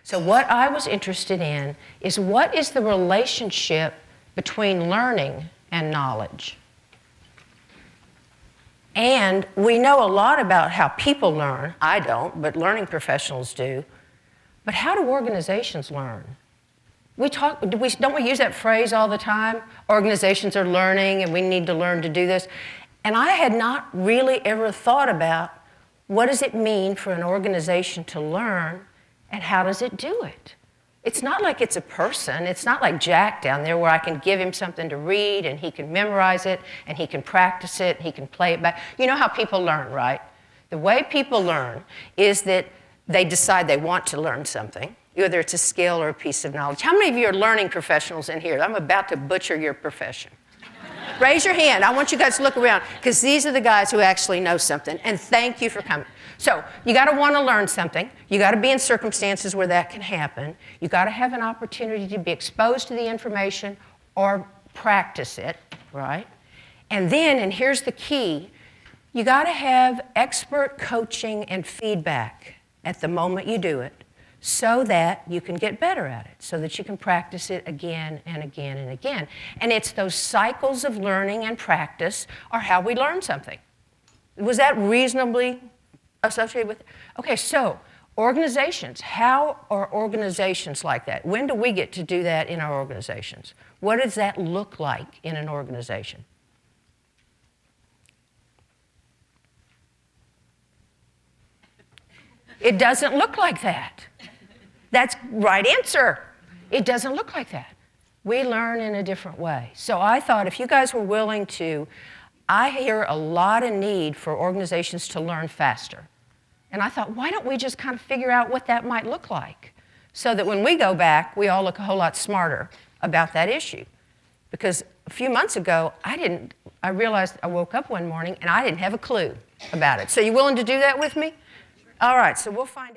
So what I was interested in is what is the relationship between learning and knowledge? And we know a lot about how people learn. I don't, but learning professionals do. But how do organizations learn? Don't we use that phrase all the time? Organizations are learning and we need to learn to do this. And I had not really ever thought about what does it mean for an organization to learn and how does it do it? It's not like it's a person. It's not like Jack down there where I can give him something to read and he can memorize it and he can practice it and he can play it back. You know how people learn, right? The way people learn is that they decide they want to learn something, whether it's a skill or a piece of knowledge. How many of you are learning professionals in here? I'm about to butcher your profession. Raise your hand. I want you guys to look around because these are the guys who actually know something, and thank you for coming. So you got to want to learn something. You got to be in circumstances where that can happen. You got to have an opportunity to be exposed to the information or practice it, right? And then, and here's the key, you got to have expert coaching and feedback at the moment you do it so that you can get better at it, so that you can practice it again and again and again. And it's those cycles of learning and practice are how we learn something. Was that reasonably associated with it? Okay, so organizations, how are organizations like that? When do we get to do that in our organizations? What does that look like in an organization? It doesn't look like that. That's right answer. It doesn't look like that. We learn in a different way. So I thought if you guys were willing to, I hear a lot of need for organizations to learn faster. And I thought, why don't we just kind of figure out what that might look like so that when we go back, we all look a whole lot smarter about that issue. Because a few months ago, I realized I woke up one morning and I didn't have a clue about it. So you willing to do that with me? All right, so we'll find out.